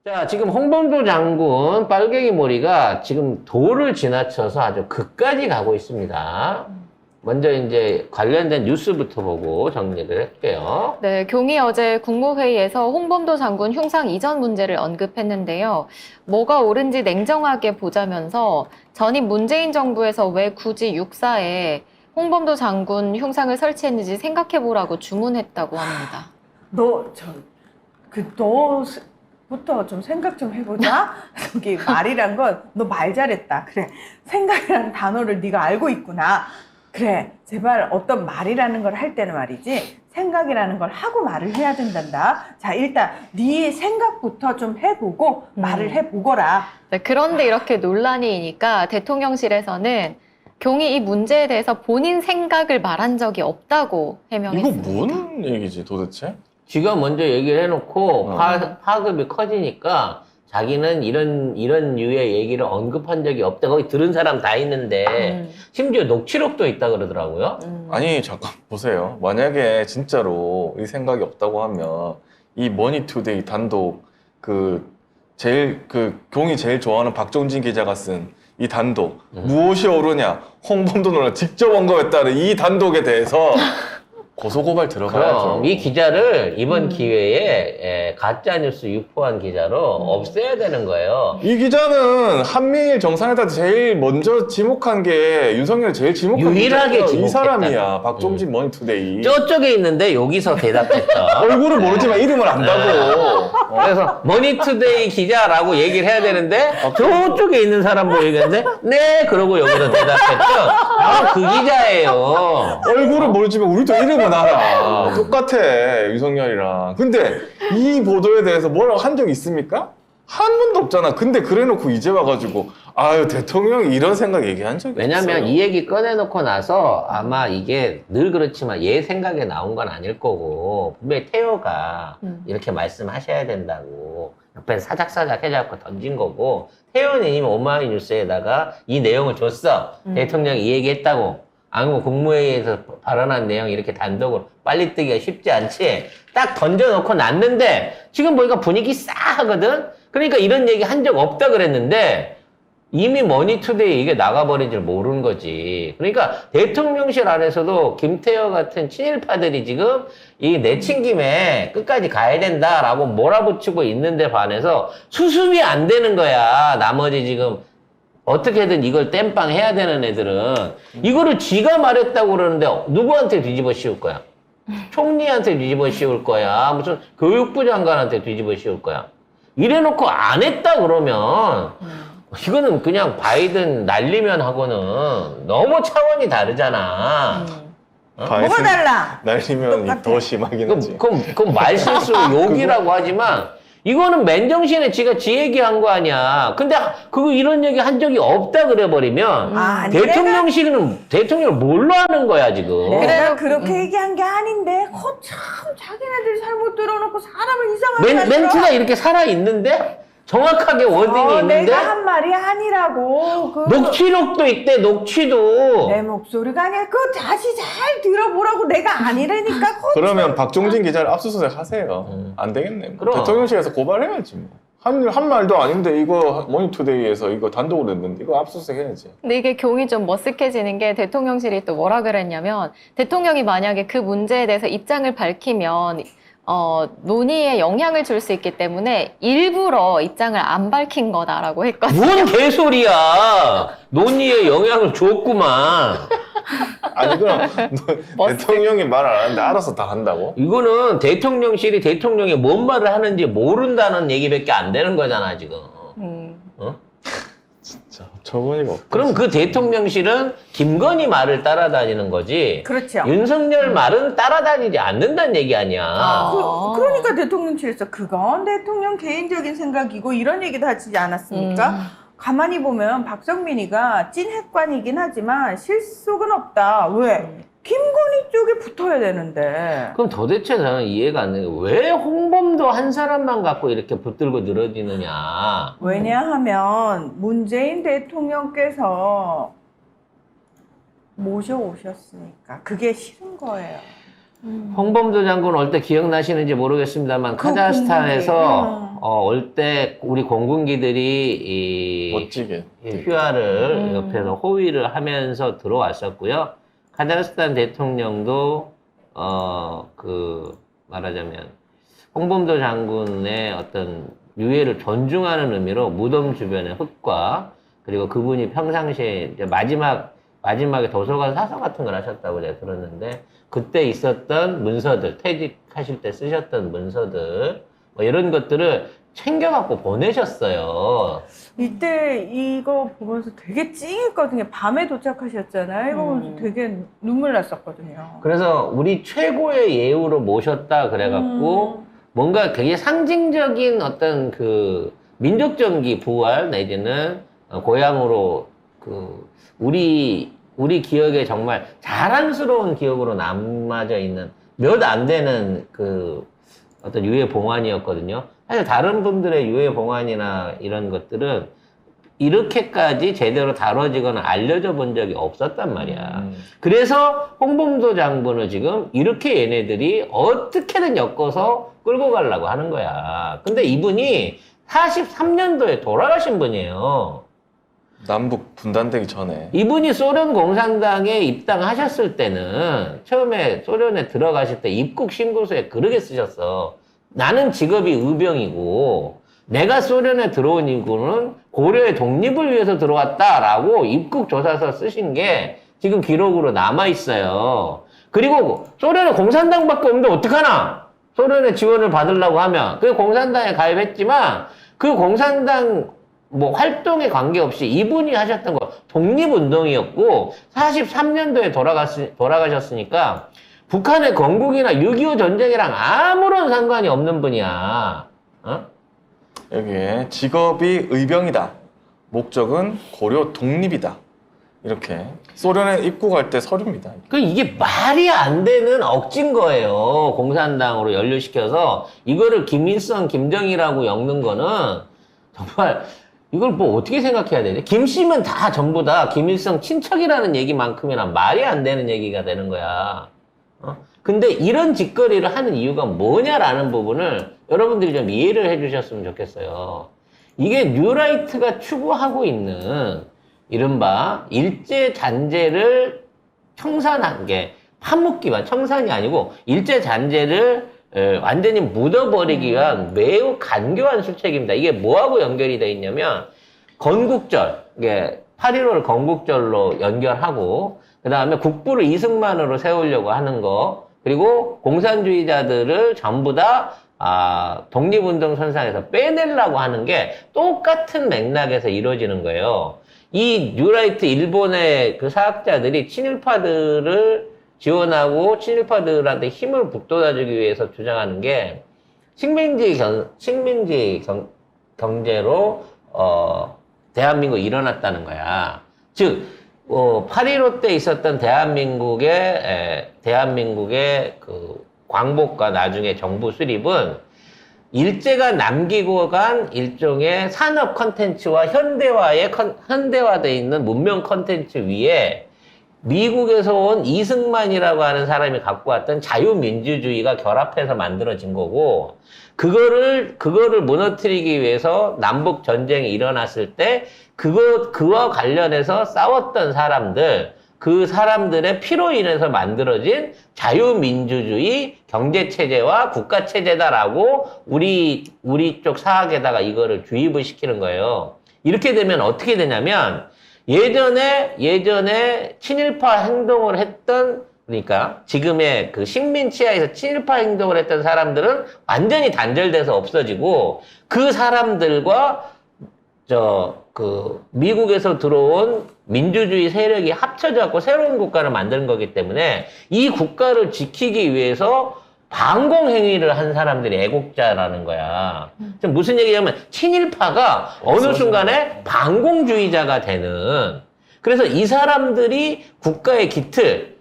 자, 지금 홍범도 장군 빨갱이 머리가 지금 도를 지나쳐서 아주 극까지 가고 있습니다. 먼저 이제 관련된 뉴스부터 보고 정리를 할게요. 네, 경이 어제 국무회의에서 홍범도 장군 흉상 이전 문제를 언급했는데요. 뭐가 옳은지 냉정하게 보자면서 전임 문재인 정부에서 왜 굳이 육사에 홍범도 장군 흉상을 설치했는지 생각해보라고 주문했다고 합니다. 너부터 좀 생각 좀 해보자. 저기 말이란 건 너 말 잘했다. 그래, 생각이라는 단어를 네가 알고 있구나. 그래, 제발 어떤 말이라는 걸 할 때는 말이지 생각이라는 걸 하고 말을 해야 된단다. 자, 일단 네 생각부터 좀 해보고 말을 해보거라. 네, 그런데 이렇게 논란이니까 대통령실에서는 경이 이 문제에 대해서 본인 생각을 말한 적이 없다고 이거 해명했습니다. 뭔 얘기지 도대체? 지가 먼저 얘기를 해놓고 파급이 커지니까 자기는 이런 류의 얘기를 언급한 적이 없다. 거기 들은 사람 다 있는데 심지어 녹취록도 있다 그러더라고요. 아니 잠깐 보세요. 만약에 진짜로 이 생각이 없다고 하면 이 머니투데이 단독 경이 제일 좋아하는 박종진 기자가 쓴 이 단독 무엇이 옳으냐 홍범도 논란 직접 언급했다는 이 단독에 대해서 고소고발 들어가야죠. 그럼 이 기자를 이번 기회에 가짜뉴스 유포한 기자로 없애야 되는 거예요. 이 기자는 한미일 정상회담 제일 먼저 지목한 게 윤석열 제일 지목한 유일하게 기자예요. 이 지목했다. 사람이야. 박종진 머니투데이. 저쪽에 있는데 여기서 대답했다. 얼굴을 모르지만 이름을 안다고. 그래서 머니투데이 기자라고 얘기를 해야 되는데 저쪽에 있는 사람 보이겠는데 네 그러고 여기서 대답했죠. 바로 그 기자예요. 얼굴을 모르지만 우리도 이름은 알아. 똑같아 윤석열이랑. 근데 이 보도에 대해서 뭐라고 한 적 있습니까? 한 번도 없잖아. 근데 그래놓고 이제 와가지고 아유 대통령이 이런 생각 얘기한 적이 왜냐면 없어요. 이 얘기 꺼내놓고 나서 아마 이게 늘 그렇지만 얘 생각에 나온 건 아닐 거고 분명히 태호가 이렇게 말씀하셔야 된다고 옆에서 사작사작 해잡고 던진 거고 태호는 이미 오마이뉴스에다가 이 내용을 줬어. 대통령이 이 얘기 했다고. 아무 국무회의에서 발언한 내용 이렇게 단독으로 빨리 뜨기가 쉽지 않지. 딱 던져놓고 놨는데 지금 보니까 분위기 싸하거든. 그러니까 이런 얘기 한 적 없다 그랬는데 이미 머니투데이 이게 나가버린 줄 모르는 거지. 그러니까 대통령실 안에서도 김태호 같은 친일파들이 지금 이 내친 김에 끝까지 가야 된다라고 몰아붙이고 있는데 반해서 수습이 안 되는 거야. 나머지 지금 어떻게든 이걸 땜빵 해야 되는 애들은 이거를 지가 말했다고 그러는데 누구한테 뒤집어 씌울 거야? 총리한테 뒤집어 씌울 거야? 무슨 교육부 장관한테 뒤집어 씌울 거야? 이래놓고 안 했다 그러면 이거는 그냥 바이든 날리면 하고는 너무 차원이 다르잖아. 뭐가 달라? 날리면 똑같아. 더 심하긴 하지. 그럼 말실수 욕이라고 하지만 이거는 맨정신에 지가 지 얘기한 거 아니야. 근데 그거 이런 얘기 한 적이 없다 그래버리면 아니, 대통령실은 대통령을 뭘로 하는 거야 지금. 내가 그렇게 얘기한 게 아닌데 참 자기네들이 잘못 들어놓고 사람을 이상하게 만들어. 멘트가 이렇게 살아있는데? 정확하게 워딩이 있는데? 내가 한 말이 아니라고. 녹취록도 있대, 녹취도. 내 목소리가 아니야. 그거 다시 잘 들어보라고. 내가 아니라니까. 그러면 박종진 기자를 압수수색 하세요. 안 되겠네. 그럼. 대통령실에서 고발해야지 뭐. 한 말도 아닌데 이거 머니투데이에서 이거 단독으로 냈는데 이거 압수수색 해야지. 근데 이게 경이 좀 머쓱해지는 게 대통령실이 또 뭐라 그랬냐면 대통령이 만약에 그 문제에 대해서 입장을 밝히면 논의에 영향을 줄 수 있기 때문에 일부러 입장을 안 밝힌 거다라고 했거든요. 뭔 개소리야. 논의에 영향을 줬구만. 아니 그럼 대통령이 말 안 하는데 알아서 다 한다고? 이거는 대통령실이 대통령이 뭔 말을 하는지 모른다는 얘기밖에 안 되는 거잖아, 지금. 어? 진짜 저번이가 없다. 그럼 그 대통령실은 김건희 말을 따라다니는 거지. 그렇죠. 윤석열 말은 따라다니지 않는다는 얘기 아니야. 그러니까 대통령실에서 그건 대통령 개인적인 생각이고 이런 얘기도 하지 않았습니까? 가만히 보면 박정민이가 찐 핵관이긴 하지만 실속은 없다. 왜? 김건희 쪽에 붙어야 되는데. 그럼 도대체 저는 이해가 안 되는 게 왜 홍범도 한 사람만 갖고 이렇게 붙들고 늘어지느냐. 왜냐하면 문재인 대통령께서 모셔오셨으니까 그게 싫은 거예요. 홍범도 장군 올 때 기억나시는지 모르겠습니다만 카자흐스탄에서 올 때 우리 공군기들이 이 멋지게. 휴화를 옆에서 호위를 하면서 들어왔었고요. 카자흐스탄 대통령도 말하자면 홍범도 장군의 어떤 유해를 존중하는 의미로 무덤 주변의 흙과 그리고 그분이 평상시에 이제 마지막에 도서관 사서 같은 걸 하셨다고 제가 들었는데 그때 있었던 문서들, 퇴직하실 때 쓰셨던 문서들 뭐 이런 것들을 챙겨갖고 보내셨어요. 이때 이거 보면서 되게 찡했거든요. 밤에 도착하셨잖아요. 이거 보면서 되게 눈물 났었거든요. 그래서 우리 최고의 예우로 모셨다 그래갖고 뭔가 되게 상징적인 어떤 그 민족정기 부활 내지는 고향으로 우리 기억에 정말 자랑스러운 기억으로 남아져 있는 몇 안 되는 그 어떤 유해 봉안이었거든요. 사실 다른 분들의 유해 봉안이나 이런 것들은 이렇게까지 제대로 다뤄지거나 알려져 본 적이 없었단 말이야. 그래서 홍범도 장군을 지금 이렇게 얘네들이 어떻게든 엮어서 끌고 가려고 하는 거야. 근데 이분이 43년도에 돌아가신 분이에요. 남북 분단되기 전에. 이분이 소련 공산당에 입당하셨을 때는 처음에 소련에 들어가실 때 입국 신고서에 그렇게 쓰셨어. 나는 직업이 의병이고 내가 소련에 들어온 이유는 고려의 독립을 위해서 들어왔다라고 입국 조사서 쓰신 게 지금 기록으로 남아 있어요. 그리고 소련에 공산당밖에 없는데 어떡하나? 소련의 지원을 받으려고 하면 그 공산당에 가입했지만 그 공산당 뭐 활동에 관계없이 이분이 하셨던 거 독립운동이었고 43년도에 돌아가셨으니까 북한의 건국이나 6.25 전쟁이랑 아무런 상관이 없는 분이야. 여기에 직업이 의병이다. 목적은 고려 독립이다. 이렇게 소련에 입국할 때 서류입니다. 이게 말이 안 되는 억진 거예요. 공산당으로 연루시켜서 이거를 김일성, 김정일하고 엮는 거는 정말 이걸 뭐 어떻게 생각해야 되지? 김씨면 다 전부 다 김일성 친척이라는 얘기만큼이나 말이 안 되는 얘기가 되는 거야. 근데 이런 짓거리를 하는 이유가 뭐냐라는 부분을 여러분들이 좀 이해를 해주셨으면 좋겠어요. 이게 뉴라이트가 추구하고 있는 이른바 일제잔재를 청산한 게 파묻기와 청산이 아니고 일제잔재를 완전히 묻어버리기 위한 매우 간교한 술책입니다. 이게 뭐하고 연결이 돼 있냐면 건국절, 이게 8.15를 건국절로 연결하고 그 다음에 국부를 이승만으로 세우려고 하는 거 그리고 공산주의자들을 전부 다 독립운동 선상에서 빼내려고 하는 게 똑같은 맥락에서 이루어지는 거예요. 이 뉴라이트 일본의 그 사학자들이 친일파들을 지원하고 친일파들한테 힘을 북돋아주기 위해서 주장하는 게 식민지 경제로 대한민국이 일어났다는 거야. 즉 8.15 때 있었던 대한민국의 그 광복과 나중에 정부 수립은 일제가 남기고 간 일종의 산업 컨텐츠와 현대화되어 있는 문명 컨텐츠 위에 미국에서 온 이승만이라고 하는 사람이 갖고 왔던 자유민주주의가 결합해서 만들어진 거고, 그거를 무너뜨리기 위해서 남북 전쟁이 일어났을 때, 그와 관련해서 싸웠던 사람들, 그 사람들의 피로 인해서 만들어진 자유민주주의 경제체제와 국가체제다라고 우리 쪽 사학에다가 이거를 주입을 시키는 거예요. 이렇게 되면 어떻게 되냐면, 예전에 친일파 행동을 했던, 그러니까 지금의 그 식민 치하에서 친일파 행동을 했던 사람들은 완전히 단절돼서 없어지고, 그 사람들과 미국에서 들어온 민주주의 세력이 합쳐져 갖고 새로운 국가를 만드는 거기 때문에 이 국가를 지키기 위해서 반공행위를 한 사람들이 애국자라는 거야. 지금 무슨 얘기냐면 친일파가 어느 순간에 반공주의자가 되는, 그래서 이 사람들이 국가의 기틀,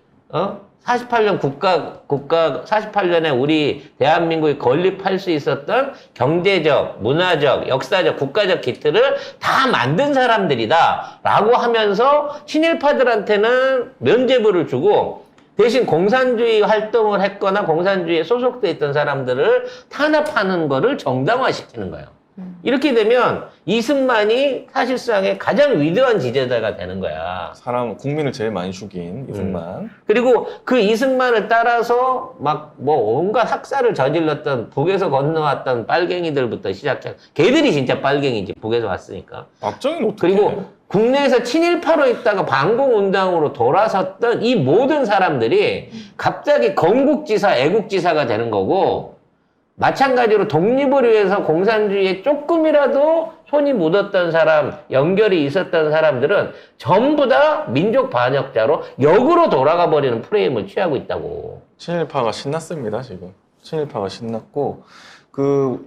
48년 48년에 우리 대한민국이 건립할 수 있었던 경제적, 문화적, 역사적, 국가적 기틀을 다 만든 사람들이다 라고 하면서 친일파들한테는 면죄부를 주고, 대신 공산주의 활동을 했거나 공산주의에 소속돼 있던 사람들을 탄압하는 거를 정당화시키는 거예요. 이렇게 되면 이승만이 사실상의 가장 위대한 지도자가 되는 거야. 사람 국민을 제일 많이 죽인 이승만. 그리고 그 이승만을 따라서 막 뭐 온갖 학살을 저질렀던 북에서 건너왔던 빨갱이들부터 시작해. 걔들이 진짜 빨갱이지, 북에서 왔으니까. 박정희는 어떻게? 그리고 국내에서 친일파로 있다가 반공운동으로 돌아섰던 이 모든 사람들이 갑자기 건국지사, 애국지사가 되는 거고, 마찬가지로 독립을 위해서 공산주의에 조금이라도 손이 묻었던 사람, 연결이 있었던 사람들은 전부 다 민족 반역자로 역으로 돌아가 버리는 프레임을 취하고 있다고. 친일파가 신났습니다, 지금. 친일파가 신났고,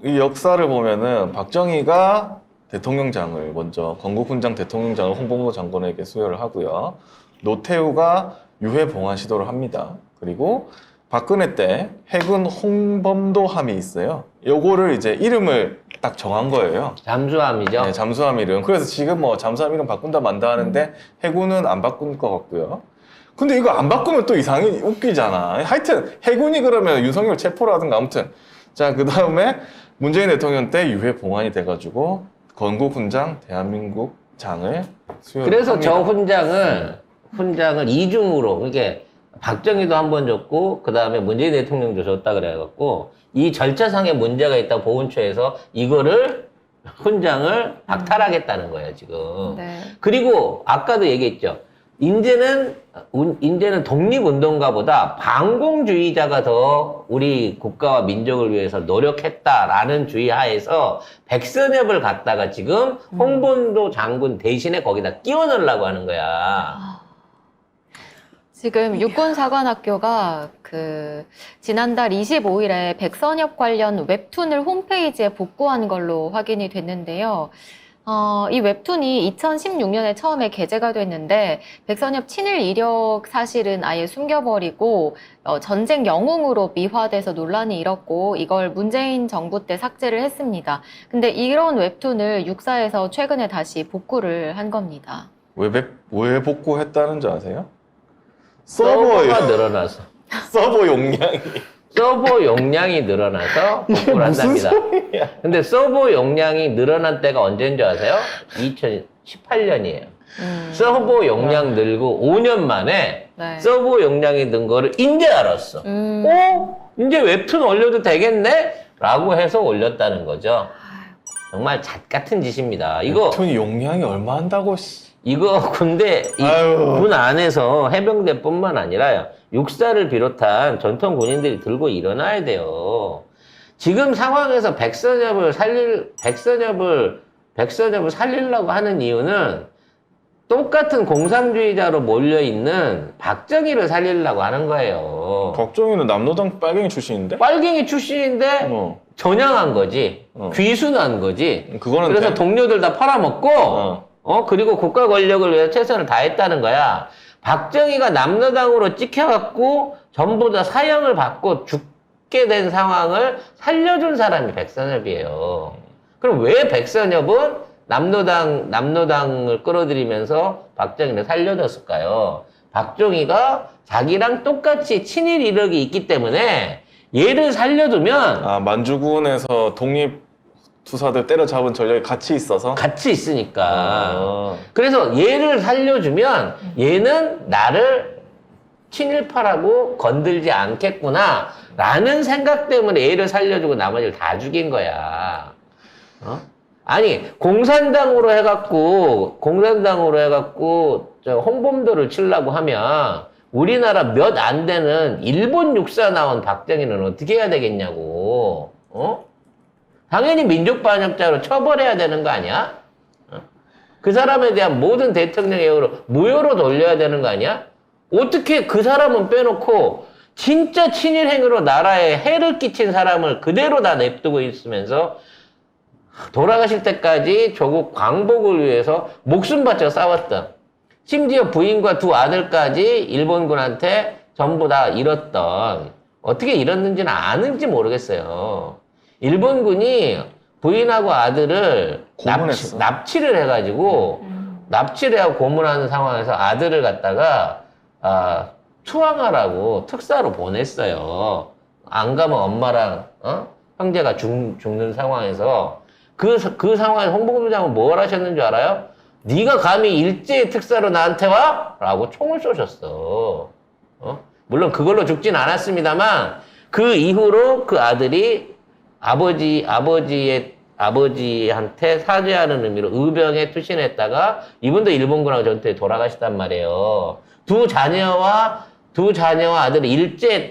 이 역사를 보면은 박정희가 대통령장을 먼저, 건국훈장 대통령장을 홍범도 장관에게 수여를 하고요. 노태우가 유해 봉환 시도를 합니다. 그리고 박근혜 때 해군 홍범도함이 있어요. 요거를 이제 이름을 딱 정한 거예요. 잠수함이죠. 네, 잠수함 이름. 그래서 지금 뭐 잠수함 이름 바꾼다 만다 하는데 해군은 안 바꾼 것 같고요. 근데 이거 안 바꾸면 또 이상이 웃기잖아. 하여튼 해군이 그러면 윤석열 체포라든가 아무튼. 자, 그 다음에 문재인 대통령 때 유해 봉환이 돼가지고 건국훈장 대한민국 장을 수여를 그래서 합니다. 저 훈장을 이중으로, 이게 박정희도 한 번 줬고, 그 다음에 문재인 대통령도 줬다 그래갖고, 이 절차상의 문제가 있다 보훈처에서 이거를, 훈장을 박탈하겠다는 거예요, 지금. 네. 그리고 아까도 얘기했죠. 이제는 독립운동가보다 반공주의자가 더 우리 국가와 민족을 위해서 노력했다라는 주의 하에서 백선엽을 갖다가 지금 홍범도 장군 대신에 거기다 끼워 넣으려고 하는 거야. 지금 육군사관학교가 지난달 25일에 백선엽 관련 웹툰을 홈페이지에 복구한 걸로 확인이 됐는데요. 이 웹툰이 2016년에 처음에 게재가 됐는데 백선엽 친일 이력 사실은 아예 숨겨버리고 전쟁 영웅으로 미화돼서 논란이 일었고 이걸 문재인 정부 때 삭제를 했습니다. 근데 이런 웹툰을 육사에서 최근에 다시 복구를 한 겁니다. 왜 복구했다는 줄 아세요? 서버가 늘어나서. 서버 용량이 늘어나서 복구를 무슨 한답니다. 소리야? 근데 서버 용량이 늘어난 때가 언제인 줄 아세요? 2018년이에요. 서버 용량 늘고 5년 만에 네. 서버 용량이 는 거를 이제 알았어. 이제 웹툰 올려도 되겠네? 라고 해서 올렸다는 거죠. 정말 잣 같은 짓입니다. 웹툰이 용량이 얼마 한다고 이거 군대, 군 안에서 해병대뿐만 아니라 육사를 비롯한 전통 군인들이 들고 일어나야 돼요. 지금 상황에서 백선엽을 살리려고 하는 이유는 똑같은 공산주의자로 몰려있는 박정희를 살리려고 하는 거예요. 박정희는 남로당 빨갱이 출신인데? 빨갱이 출신인데 전향한 거지. 귀순한 거지. 그거는 그래서 동료들 다 팔아먹고 그리고 국가 권력을 위해 최선을 다했다는 거야. 박정희가 남로당으로 찍혀갖고 전부 다 사형을 받고 죽게 된 상황을 살려준 사람이 백선엽이에요. 그럼 왜 백선엽은 남로당을 끌어들이면서 박정희를 살려줬을까요? 박정희가 자기랑 똑같이 친일 이력이 있기 때문에 얘를 살려두면 만주군에서 독립투사들 때려잡은 전력이 같이 있어서? 같이 있으니까. 그래서 얘를 살려주면 얘는 나를 친일파라고 건들지 않겠구나 라는 생각 때문에 얘를 살려주고 나머지를 다 죽인 거야. 아니 공산당으로 해갖고 저 홍범도를 치려고 하면 우리나라 몇 안 되는 일본 육사 나온 박정희는 어떻게 해야 되겠냐고. 당연히 민족 반역자로 처벌해야 되는 거 아니야? 그 사람에 대한 모든 대통령 예우로 무효로 돌려야 되는 거 아니야? 어떻게 그 사람은 빼놓고 진짜 친일 행위로 나라에 해를 끼친 사람을 그대로 다 냅두고 있으면서 돌아가실 때까지 조국 광복을 위해서 목숨 바쳐 싸웠던, 심지어 부인과 두 아들까지 일본군한테 전부 다 잃었던, 어떻게 잃었는지는 아는지 모르겠어요. 일본군이 부인하고 아들을 납치를 해가지고 납치를 하고 고문하는 상황에서 아들을 갖다가 투항하라고 특사로 보냈어요. 안 가면 엄마랑 형제가 죽는 상황에서 그 상황에 홍범도 장군 뭘 하셨는 줄 알아요? 네가 감히 일제 특사로 나한테 와? 라고 총을 쏘셨어. 물론 그걸로 죽진 않았습니다만 그 이후로 그 아들이 아버지한테 사죄하는 의미로 의병에 투신했다가 이분도 일본군하고 전투에 돌아가셨단 말이에요. 두 자녀와 아들이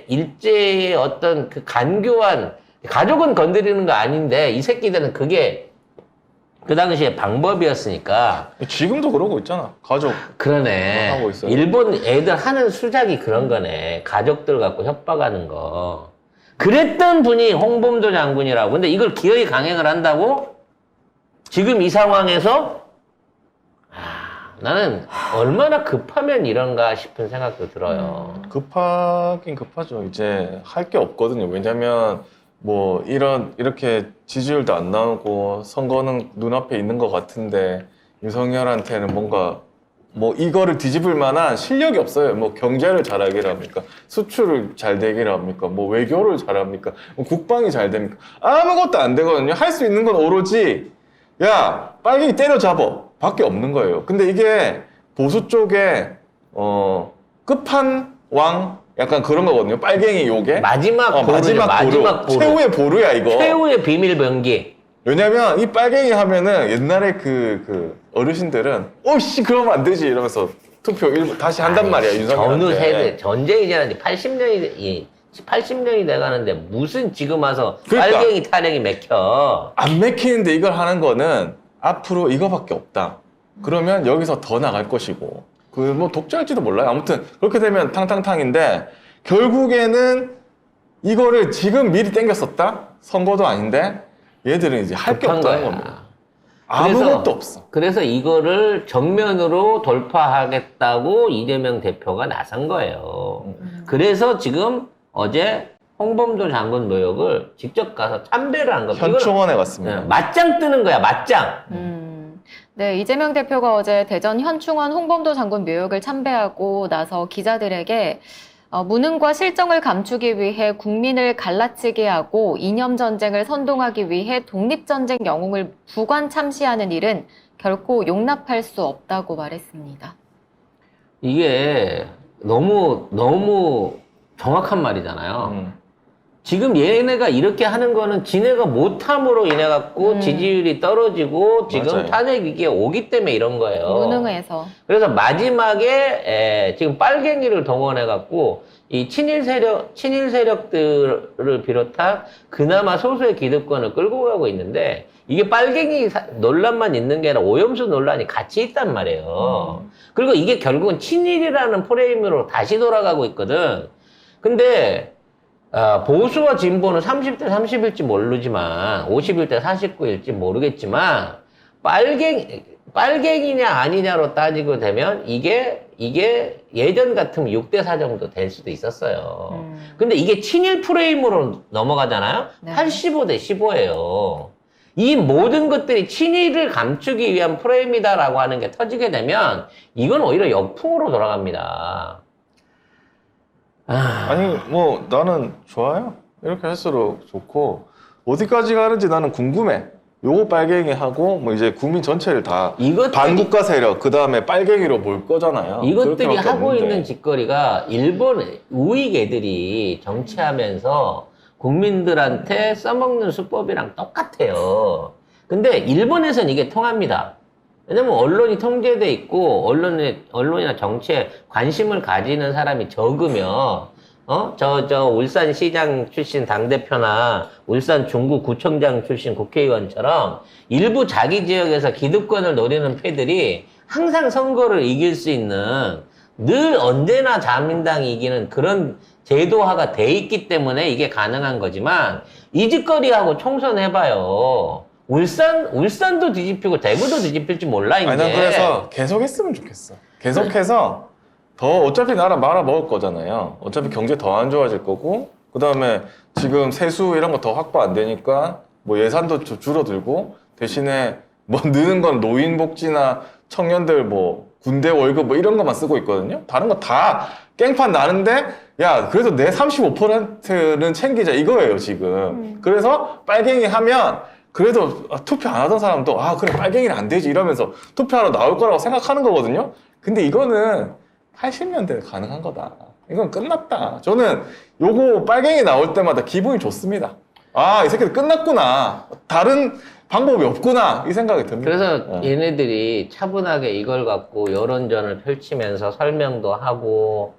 일제의 어떤 그 간교한 가족은 건드리는 거 아닌데 이 새끼들은 그게 그 당시에 방법이었으니까. 지금도 그러고 있잖아. 가족. 그러네. 하고 있어요. 일본 애들 하는 수작이 그런 거네. 가족들 갖고 협박하는 거. 그랬던 분이 홍범도 장군이라고. 근데 이걸 기어이 강행을 한다고? 지금 이 상황에서? 나는 얼마나 급하면 이런가 싶은 생각도 들어요. 급하긴 급하죠. 이제 할 게 없거든요. 왜냐면 뭐 이렇게 지지율도 안 나오고 선거는 눈앞에 있는 것 같은데 윤석열한테는 뭔가 뭐 이거를 뒤집을 만한 실력이 없어요. 뭐 경제를 잘하기를 합니까? 수출을 잘 되기를 합니까? 뭐 외교를 잘합니까? 뭐 국방이 잘 됩니까? 아무것도 안 되거든요. 할 수 있는 건 오로지 야 빨갱이 때려잡어 밖에 없는 거예요. 근데 이게 보수 쪽에 끝판왕 약간 그런 거거든요. 빨갱이 요게 마지막 마지막 보루. 최후의 보루야 이거. 최후의 비밀 병기. 왜냐면 이 빨갱이 하면은 옛날에 그 어르신들은 어씨 그러면 안 되지 이러면서 투표 다시 한단 말이야 윤석열한테. 어느 세대 전쟁이 지났는데 80년이 돼가는데 무슨 지금 와서 그러니까. 빨갱이 타령이 맥혀. 안 맥히는데 이걸 하는 거는 앞으로 이거밖에 없다. 그러면 여기서 더 나갈 것이고 그 뭐 독재할지도 몰라요. 아무튼 그렇게 되면 탕탕탕인데 결국에는 이거를 지금 미리 땡겼었다? 선거도 아닌데 얘들은 이제 할 게 급한 없다는 거야. 겁니다. 아무것도 없어. 그래서 이거를 정면으로 돌파하겠다고 이재명 대표가 나선 거예요. 그래서 지금 어제 홍범도 장군 묘역을 직접 가서 참배를 한 겁니다. 현충원에 갔습니다. 맞짱 뜨는 거야, 맞짱. 네, 이재명 대표가 어제 대전 현충원 홍범도 장군 묘역을 참배하고 나서 기자들에게 무능과 실정을 감추기 위해 국민을 갈라치게 하고 이념 전쟁을 선동하기 위해 독립전쟁 영웅을 부관 참시하는 일은 결코 용납할 수 없다고 말했습니다. 이게 너무 정확한 말이잖아요. 지금 얘네가 이렇게 하는 거는 지네가 못함으로 인해 갖고 지지율이 떨어지고 지금 맞아요. 탄핵 위기에 오기 때문에 이런 거예요. 무능해서. 그래서 마지막에 지금 빨갱이를 동원해 갖고 이 친일 세력들을 비롯한 그나마 소수의 기득권을 끌고 가고 있는데 이게 빨갱이 논란만 있는 게 아니라 오염수 논란이 같이 있단 말이에요. 그리고 이게 결국은 친일이라는 프레임으로 다시 돌아가고 있거든. 근데 보수와 진보는 30대 30일지 모르지만 51대 49일지 모르겠지만 빨갱이냐 아니냐로 따지고 되면 이게 예전 같으면 6대 4 정도 될 수도 있었어요. 근데 이게 친일 프레임으로 넘어가잖아요. 네. 85대 15예요. 이 모든 것들이 친일을 감추기 위한 프레임이다라고 하는 게 터지게 되면 이건 오히려 역풍으로 돌아갑니다. 아니 뭐 나는 좋아요. 이렇게 할수록 좋고 어디까지 가는지 나는 궁금해. 요거 빨갱이 하고 뭐 이제 국민 전체를 다 반국가 세력 그 다음에 빨갱이로 몰 거잖아요. 이것들이 그렇게밖에 하고 없는데. 있는 짓거리가 일본 우익 애들이 정치하면서 국민들한테 써먹는 수법이랑 똑같아요. 근데 일본에선 이게 통합니다. 왜냐면 언론이 통제돼 있고 언론이나 정치에 관심을 가지는 사람이 적으면 저 울산 시장 출신 당대표나 울산 중구 구청장 출신 국회의원처럼 일부 자기 지역에서 기득권을 노리는 패들이 항상 선거를 이길 수 있는 늘 언제나 자민당이 이기는 그런 제도화가 돼 있기 때문에 이게 가능한 거지만 이 짓거리하고 총선해봐요. 울산도 뒤집히고 대구도 뒤집힐지 몰라 이제. 아니 난 그래서 계속 했으면 좋겠어. 계속해서 더 어차피 나라 말아 먹을 거잖아요. 어차피 경제 더 안 좋아질 거고 그 다음에 지금 세수 이런 거 더 확보 안 되니까 뭐 예산도 줄어들고 대신에 뭐 느는 건 노인복지나 청년들 뭐 군대 월급 뭐 이런 것만 쓰고 있거든요. 다른 거 다 깽판 나는데 야 그래도 내 35%는 챙기자 이거예요 지금. 그래서 빨갱이 하면 그래도 투표 안 하던 사람도 아 그래 빨갱이는 안 되지 이러면서 투표하러 나올 거라고 생각하는 거거든요. 근데 이거는 80년대에 가능한 거다. 이건 끝났다. 저는 요거 빨갱이 나올 때마다 기분이 좋습니다. 아, 이 새끼들 끝났구나. 다른 방법이 없구나. 이 생각이 듭니다. 그래서 얘네들이 차분하게 이걸 갖고 여론전을 펼치면서 설명도 하고,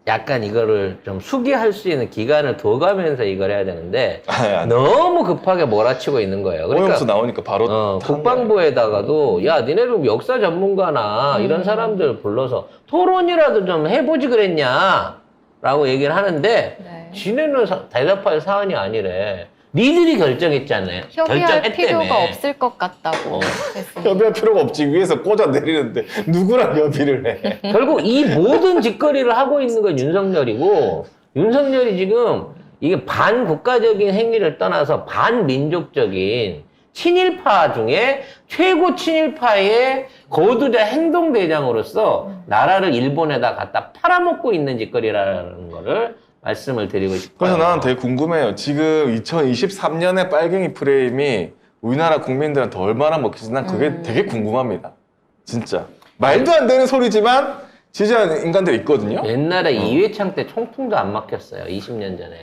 약간 이거를 좀 수기할 수 있는 기간을 둬가면서 이걸 해야 되는데, 너무 급하게 몰아치고 있는 거예요. 오염수 나오니까 바로 국방부에다가도, 야, 니네들 역사 전문가나 이런 사람들 불러서 토론이라도 좀 해보지 그랬냐? 라고 얘기를 하는데, 네. 지네는 대답할 사안이 아니래. 니들이 결정했잖아요. 협의할 결정했다며. 필요가 없을 것 같다고 했습니다. 협의할 필요가 없지. 위에서 꽂아 내리는데 누구랑 협의를 해. 결국 이 모든 짓거리를 하고 있는 건 윤석열이고, 윤석열이 지금 이게 반국가적인 행위를 떠나서 반민족적인 친일파 중에 최고 친일파의 거두자 행동대장으로서 나라를 일본에다 갖다 팔아먹고 있는 짓거리라는 거를 말씀을 드리고 싶어요. 그래서 나는 되게 궁금해요. 지금 2023년의 빨갱이 프레임이 우리나라 국민들한테 얼마나 먹힐지 난 그게 되게 궁금합니다. 진짜. 말도 안 되는 소리지만 지지하는 인간들이 있거든요. 옛날에 이회창 때 총풍도 안 막혔어요. 20년 전에.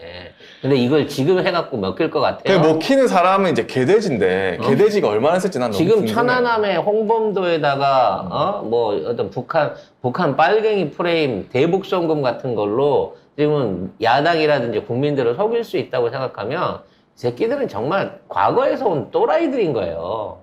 근데 이걸 지금 해갖고 먹힐 것 같아요. 먹히는 사람은 이제 개돼지인데 개돼지가 얼마나 쓸지 난 너무 지금 궁금해. 천안함의 홍범도에다가 뭐 어떤 북한 빨갱이 프레임 대북송금 같은 걸로 지금은 야당이라든지 국민들을 속일 수 있다고 생각하면 이 새끼들은 정말 과거에서 온 또라이들인 거예요.